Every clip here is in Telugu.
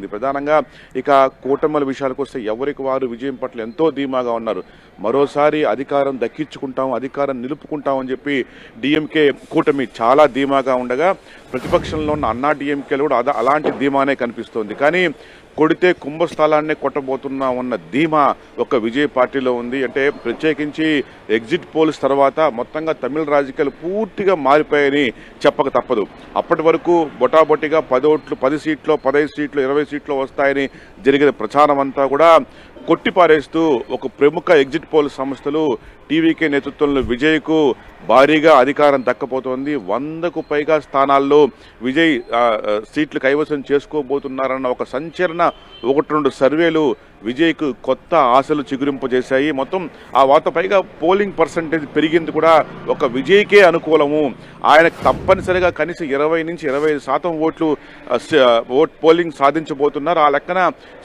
కనిపిస్తోంది. ప్రధానంగా ఇక కూటముల విషయాలకు వస్తే ఎవరికి వారు విజయం పట్ల ఎంతో ధీమాగా ఉన్నారు. మరోసారి అధికారం దక్కించుకుంటాం, అధికారం నిలుపుకుంటాం అని చెప్పి డిఎంకే కూటమి చాలా ధీమాగా ఉండగా, ప్రతిపక్షంలో ఉన్న అన్నా డిఎంకేలు కూడా అలాంటి ధీమానే కనిపిస్తోంది. కానీ కొడితే కుంభస్థలాన్నే కొట్టబోతున్నా ఉన్న ధీమా ఒక విజయ్ పార్టీలో ఉంది. అంటే ప్రత్యేకించి ఎగ్జిట్ పోల్స్ తర్వాత మొత్తంగా తమిళ రాజకీయాలు పూర్తిగా మారిపోయాయని చెప్పక తప్పదు. అప్పటి వరకు బొటాబొటిగా 10 సీట్లు 15 సీట్లు 20 సీట్లు వస్తాయని జరిగిన ప్రచారం అంతా కూడా కొట్టిపారేస్తూ ఒక ప్రముఖ ఎగ్జిట్ పోల్ సంస్థలు టీవీకే నేతృత్వంలో విజయ్కు భారీగా అధికారం దక్కపోతోంది. 100కు పైగా స్థానాల్లో విజయ్ సీట్లు కైవసం చేసుకోబోతున్నారన్న ఒక సంచలన 1-2 సర్వేలు విజయ్కు కొత్త ఆశలు చిగురింపజేశాయి. మొత్తం ఆ వార్త పైగా పోలింగ్ పర్సంటేజ్ పెరిగింది కూడా ఒక విజయ్కే అనుకూలము. ఆయనకు తప్పనిసరిగా కనీసం 20 నుంచి 25% ఓట్ పోలింగ్ సాధించబోతున్నారు. ఆ లెక్కన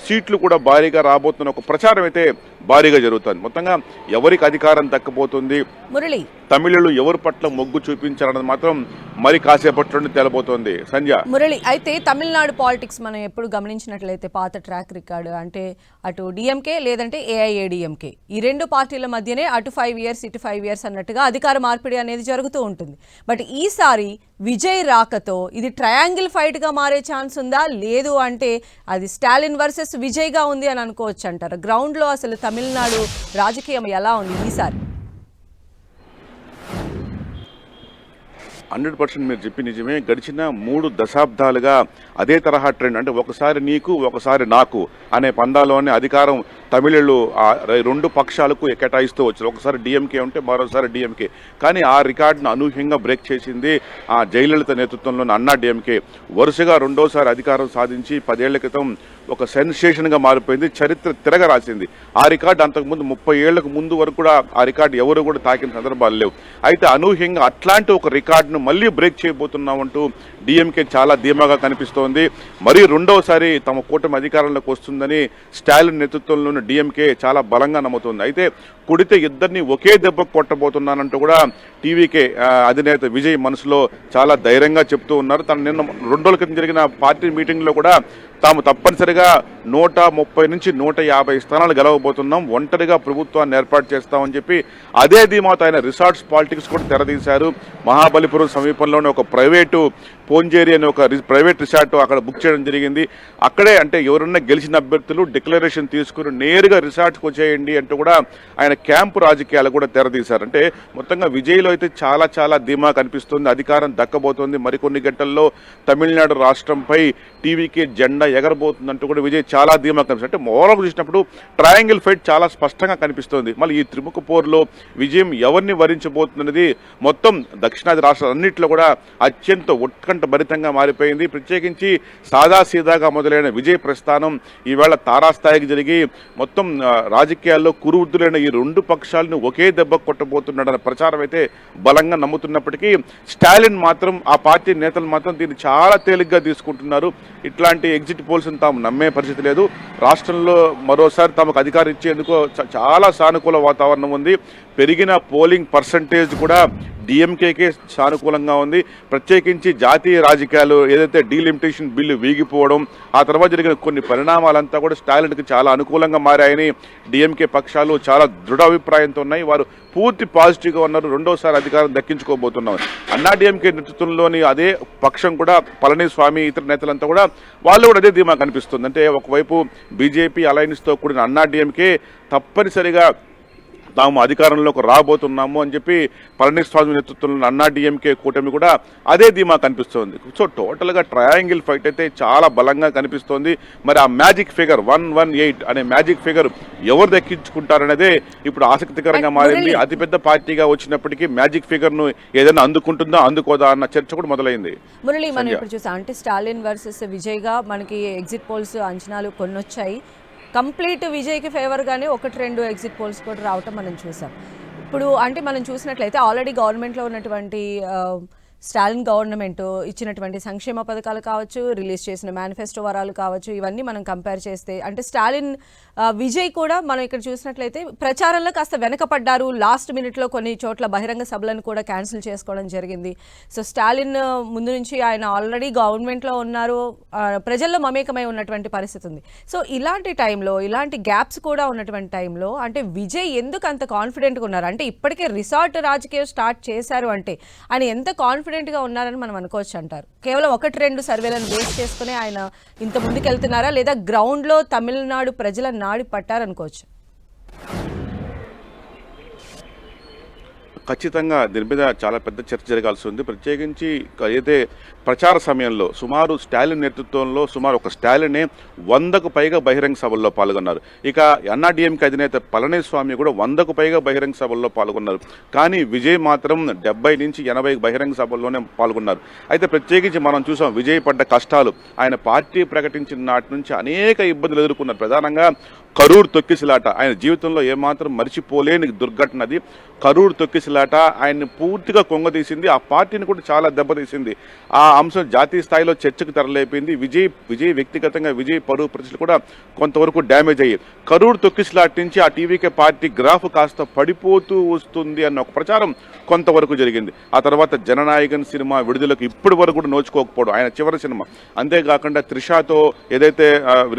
సీట్లు కూడా భారీగా రాబోతున్న ఒక ప్రచారం అయితే భారీగా జరుగుతుంది. మొత్తంగా ఎవరికి అధికారం దక్కబోతుంది, మురళి తమిళులు ఎవరి పట్ల మొగ్గు చూపించారన్నది మాత్రం మరి కాసేపట్లోనే తేలబోతోంది. సంధ్య, మురళి అయితే తమిళనాడు పాలిటిక్స్ మనం ఎప్పుడు గమనించినట్లయితే పాత ట్రాక్ రికార్డు అంటే అటు డిఎంకే లేదంటే ఏఐఏడిఎంకే ఈ రెండు పార్టీల మధ్యనే అటు 5 ఇయర్స్ ఇటు 5 ఇయర్స్ అన్నట్టుగా అధికార మార్పిడి అనేది జరుగుతూ ఉంటుంది. బట్ ఈసారి విజయ్ రాకతో ఇది ట్రయాంగిల్ ఫైట్గా మారే ఛాన్స్ ఉందా, లేదు అంటే అది స్టాలిన్ వర్సెస్ విజయ్గా ఉంది అని అనుకోవచ్చు అంటారు. గ్రౌండ్లో అసలు తమిళనాడు రాజకీయం ఎలా ఉంది ఈసారి? 100% మీరు చెప్పి నిజమే. గడిచిన 3 దశాబ్దాలుగా అదే తరహా ట్రెండ్, అంటే ఒకసారి నీకు ఒకసారి నాకు అనే పందాలోనే అధికారం తమిళులు రెండు పక్షాలకు కేటాయిస్తూ వచ్చారు. ఒకసారి డిఎంకే ఉంటే మరోసారి డిఎంకే. కానీ ఆ రికార్డును అనూహ్యంగా బ్రేక్ చేసింది ఆ జయలలిత నేతృత్వంలోని అన్నా డిఎంకే. వరుసగా రెండోసారి అధికారం సాధించి 10 ఏళ్ల క్రితం ఒక సెన్సేషన్గా మారిపోయింది, చరిత్ర తిరగరాసింది. ఆ రికార్డు అంతకుముందు 30 ఏళ్లకు ముందు వరకు కూడా ఆ రికార్డు ఎవరు కూడా తాకిన సందర్భాలు లేవు. అయితే అనూహ్యంగా అట్లాంటి ఒక రికార్డును మళ్ళీ బ్రేక్ చేయబోతున్నామంటూ డిఎంకే చాలా ధీమాగా కనిపిస్తోంది. మరీ రెండవసారి తమ కూటమి అధికారంలోకి వస్తుందని స్టాలిన్ నేతృత్వంలోని డిఎంకే చాలా బలంగా నమ్ముతుంది. అయితే కొడితే ఇద్దరిని ఒకే దెబ్బ కొట్టబోతున్నానంటూ కూడా టీవీకే అధినేత విజయ్ మనసులో చాలా ధైర్యంగా చెప్తూ ఉన్నారు. తను నిన్న 2 రోజుల క్రితం జరిగిన పార్టీ మీటింగ్లో కూడా తాము తప్పనిసరిగా 130 నుంచి 150 స్థానాలు గెలవబోతున్నాం, ఒంటరిగా ప్రభుత్వాన్ని ఏర్పాటు చేస్తామని చెప్పి అదే ధీమాతో ఆయన రిసార్ట్స్ పాలిటిక్స్ కూడా తెరదీశారు. మహాబలిపురం సమీపంలోనే ఒక ప్రైవేటు పోంజేరి అనే ఒక ప్రైవేట్ రిసార్ట్ అక్కడ బుక్ చేయడం జరిగింది. అక్కడే అంటే ఎవరన్నా గెలిచిన అభ్యర్థులు డిక్లరేషన్ తీసుకుని నేరుగా రిసార్ట్కి వచ్చేయండి అంటూ కూడా ఆయన క్యాంపు రాజకీయాలు కూడా తెరదీశారు. అంటే మొత్తంగా విజయ్లో అయితే చాలా చాలా ధీమా కనిపిస్తుంది. అధికారం దక్కబోతోంది. మరికొన్ని గంటల్లో తమిళనాడు రాష్ట్రంపై టీవీకే జెండా ఎగరబోతుందంటూ కూడా విజయ్ చాలా ధీమా కనిపిస్తుంది. అంటే ఓవరాల్ చూసినప్పుడు ట్రయాంగిల్ ఫైట్ చాలా స్పష్టంగా కనిపిస్తోంది. మళ్ళీ ఈ త్రిముఖ పోరులో విజయం ఎవరిని వరించబోతున్నది మొత్తం దక్షిణాది రాష్ట్రాలన్నింటిలో కూడా అత్యంత ఉత్కంఠ భరితంగా మారిపోయింది. ప్రత్యేకించి సాదాసీదాగా మొదలైన విజయ్ ప్రస్థానం ఈవేళ తారాస్థాయికి జరిగి మొత్తం రాజకీయాల్లో కురువృద్ధులైన ఈ 2 పక్షాలను ఒకే దెబ్బ కొట్టబోతున్నాడన్న ప్రచారం అయితే బలంగా నమ్ముతున్నప్పటికీ స్టాలిన్ మాత్రం ఆ పార్టీ నేతలు మాత్రం దీన్ని చాలా తేలిగ్గా తీసుకుంటున్నారు. ఇట్లాంటి ఎగ్జిట్ పోల్స్ తాము నమ్మే పరిస్థితి లేదు. రాష్ట్రంలో మరోసారి తమకు అధికారం ఇచ్చేందుకు చాలా సానుకూల వాతావరణం ఉంది. పెరిగిన పోలింగ్ పర్సంటేజ్ కూడా డిఎంకేకే సానుకూలంగా ఉంది. ప్రత్యేకించి జాతీయ రాజకీయాలు ఏదైతే డీలిమిటేషన్ బిల్లు వీగిపోవడం, ఆ తర్వాత జరిగిన కొన్ని పరిణామాలంతా కూడా స్టాలిన్కి చాలా అనుకూలంగా మారాయని డిఎంకే పక్షాలు చాలా దృఢ అభిప్రాయంతో ఉన్నాయి. వారు పూర్తి పాజిటివ్గా ఉన్నారు. రెండోసారి అధికారం దక్కించుకోబోతున్నారు. అన్నా డిఎంకే నేతృత్వంలోని అదే పక్షం కూడా పళనిస్వామి ఇతర నేతలంతా కూడా వాళ్ళు కూడా అదే ధీమా కనిపిస్తుంది. అంటే ఒకవైపు బీజేపీ అలయన్స్తో కూడిన అన్నా డిఎంకే తప్పనిసరిగా తాము అధికారంలోకి రాబోతున్నాము అని చెప్పి పళనిస్వామి నేతృత్వంలో అన్నా డిఎంకే కూటమి కూడా అదే ధీమా కనిపిస్తోంది. సో టోటల్గా ట్రయాంగిల్ ఫైట్ అయితే చాలా బలంగా కనిపిస్తోంది. మరి ఆ మ్యాజిక్ ఫిగర్ 118 అనే మ్యాజిక్ ఫిగర్ ఎవరు దక్కించుకుంటారనేదే ఇప్పుడు ఆసక్తికరంగా మారింది. అతిపెద్ద పార్టీగా వచ్చినప్పటికీ మ్యాజిక్ ఫిగర్ ను ఏదైనా అందుకుంటుందా అందుకోదా అన్న చర్చ కూడా మొదలైంది. మురళి, మనం ఇప్పుడు చూసాం అంటే స్టాలిన్ వర్సెస్ విజయ్ గా మనకి ఎగ్జిట్ పోల్స్ అంచనాలు కొన్ని వచ్చాయి. కంప్లీట్ విజయ్కి ఫేవర్గానే 1-2 ఎగ్జిట్ పోల్స్ కూడా రావటం మనం చూసాం. ఇప్పుడు అంటే మనం చూసినట్లయితే ఆల్రెడీ గవర్నమెంట్లో ఉన్నటువంటి స్టాలిన్ గవర్నమెంట్ ఇచ్చినటువంటి సంక్షేమ పథకాలు కావచ్చు, రిలీజ్ చేసిన మేనిఫెస్టో వరాలు కావచ్చు, ఇవన్నీ మనం కంపేర్ చేస్తే అంటే స్టాలిన్ విజయ్ కూడా మనం ఇక్కడ చూసినట్లయితే ప్రచారంలో కాస్త వెనకపడ్డారు. లాస్ట్ మినిట్లో కొన్ని చోట్ల బహిరంగ సభలను కూడా క్యాన్సిల్ చేసుకోవడం జరిగింది. సో స్టాలిన్ ముందు నుంచి ఆయన ఆల్రెడీ గవర్నమెంట్లో ఉన్నారు, ప్రజల్లో మమేకమై ఉన్నటువంటి పరిస్థితి ఉంది. సో ఇలాంటి టైంలో ఇలాంటి గ్యాప్స్ కూడా ఉన్నటువంటి టైంలో అంటే విజయ్ ఎందుకు అంత కాన్ఫిడెంట్గా ఉన్నారు? అంటే ఇప్పటికే రిసార్ట్ రాజకీయం స్టార్ట్ చేశారు అంటే ఆయన ఎంత కాన్ఫిడెంట్గా ఉన్నారని మనం అనుకోవచ్చు అంటారు. కేవలం 1-2 సర్వేలను బేస్ చేసుకుని ఆయన ఇంత ముందుకెళ్తున్నారా, లేదా గ్రౌండ్లో తమిళనాడు ప్రజల నాడి పట్టారనుకోవచ్చు? ఖచ్చితంగా దీని మీద చాలా పెద్ద చర్చ జరగాల్సి ఉంది. ప్రత్యేకించి అయితే ప్రచార సమయంలో సుమారు స్టాలిన్ నేతృత్వంలో సుమారు ఒక స్టాలినే 100కు పైగా బహిరంగ సభల్లో పాల్గొన్నారు. ఇక అన్నాడీఎంకే అధినేత పళనిస్వామి కూడా 100కు పైగా బహిరంగ సభల్లో పాల్గొన్నారు. కానీ విజయ్ మాత్రం 70 నుంచి 80 బహిరంగ సభల్లోనే పాల్గొన్నారు. అయితే ప్రత్యేకించి మనం చూసాం విజయ్ పడ్డ కష్టాలు. ఆయన పార్టీ ప్రకటించిన నాటి నుంచి అనేక ఇబ్బందులు ఎదుర్కొన్నారు. ప్రధానంగా కరూర్ తొక్కిసలాట ఆయన జీవితంలో ఏమాత్రం మర్చిపోలేని దుర్ఘటన అది. కరూర్ తొక్కిసలాట ఆయన్ని పూర్తిగా కొంగదీసింది, ఆ పార్టీని కూడా చాలా దెబ్బతీసింది. ఆ అంశం జాతీయ స్థాయిలో చర్చకు తెరలేపింది. విజయ్ వ్యక్తిగతంగా విజయ్ పరువు ప్రతిష్టలు కూడా కొంతవరకు డ్యామేజ్ అయ్యాయి. కరూర్ తొక్కిసలాట నుంచి ఆ టీవీకే పార్టీ గ్రాఫ్ కాస్త పడిపోతూ వస్తుంది అన్న ఒక ప్రచారం కొంతవరకు జరిగింది. ఆ తర్వాత జననాయకన్ సినిమా విడుదలకు ఇప్పటి వరకు కూడా నోచుకోకపోవడం ఆయన చివరి సినిమా. అంతేకాకుండా త్రిషాతో ఏదైతే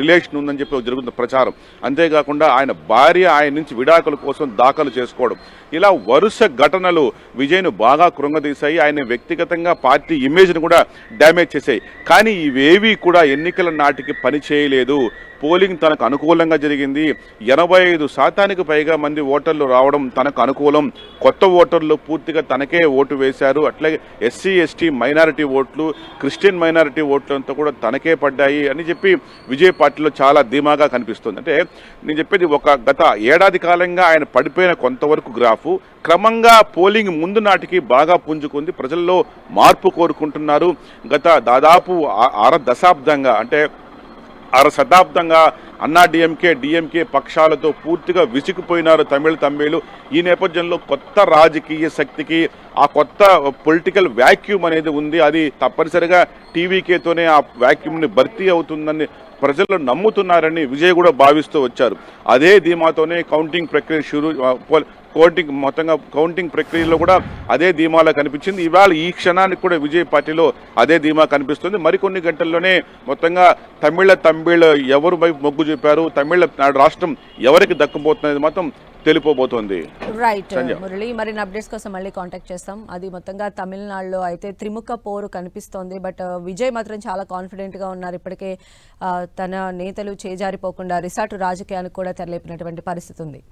రిలేషన్ ఉందని చెప్పి జరుగుతున్న ప్రచారం, అంతేకాకుండా ఆయన భార్య ఆయన నుంచి విడాకుల కోసం దాఖలు చేసుకోవడం, ఇలా వరుస ఘటనలు విజయ్ను బాగా కృంగదీశాయి. ఆయన వ్యక్తిగతంగా పార్టీ ఇమేజ్ను కూడా డ్యామేజ్ చేశాయి. కానీ ఇవేవి కూడా ఎన్నికల నాటికి పని చేయలేదు. పోలింగ్ తనకు అనుకూలంగా జరిగింది. 85% పైగా మంది ఓటర్లు రావడం తనకు అనుకూలం. కొత్త ఓటర్లు పూర్తిగా తనకే ఓటు వేశారు. అట్లాగే ఎస్సీ ఎస్టీ మైనారిటీ ఓట్లు, క్రిస్టియన్ మైనారిటీ ఓట్లు అంతా కూడా తనకే పడ్డాయి అని చెప్పి విజయ్ పార్టీలో చాలా ధీమాగా కనిపిస్తుంది. అంటే నేను చెప్పేది గత ఏడాది కాలంగా ఆయన పడిపోయిన కొంతవరకు గ్రాఫు క్రమంగా పోలింగ్ ముందు నాటికి బాగా పుంజుకుంది. ప్రజల్లో మార్పు కోరుకుంటున్నారు. గత దాదాపు 6 దశాబ్దంగా అంటే 6 శతాబ్దంగా డిఎంకే పక్షాలతో పూర్తిగా విసిగిపోయినారు తమిళు. ఈ నేపథ్యంలో కొత్త రాజకీయ శక్తికి ఆ కొత్త పొలిటికల్ వ్యాక్యూమ్ అనేది ఉంది. అది తప్పనిసరిగా టీవీకేతోనే ఆ వ్యాక్యూమ్ని భర్తీ అవుతుందని ప్రజలు నమ్ముతున్నారని విజయ్ కూడా భావిస్తూ వచ్చారు. అదే ధీమాతోనే కౌంటింగ్ ప్రక్రియ కౌంటింగ్ ప్రక్రియలో కూడా అదే ధీమాలో కనిపించింది. ఇవాళ ఈ క్షణానికి కూడా విజయ్ పార్టీలో అదే ధీమా కనిపిస్తుంది. మరికొన్ని గంటల్లోనే మొత్తంగా తమిళ ఎవరు వైపు మొగ్గు చూపారు, తమిళ రాష్ట్రం ఎవరికి దక్కబోతున్నది మాత్రం తెలిపోబోతోంది. రైట్ మురళి, మరిన్ని అప్డేట్స్ కోసం మళ్ళీ కాంటాక్ట్ చేస్తాం. అది మొత్తంగా తమిళనాడులో అయితే త్రిముఖ పోరు కనిపిస్తోంది. బట్ విజయ్ మాత్రం చాలా కాన్ఫిడెంట్గా ఉన్నారు. ఇప్పటికే తన నేతలు చేజారిపోకుండా రిసార్ట్ రాజకీయానికి కూడా తెరలేపినటువంటి పరిస్థితి ఉంది.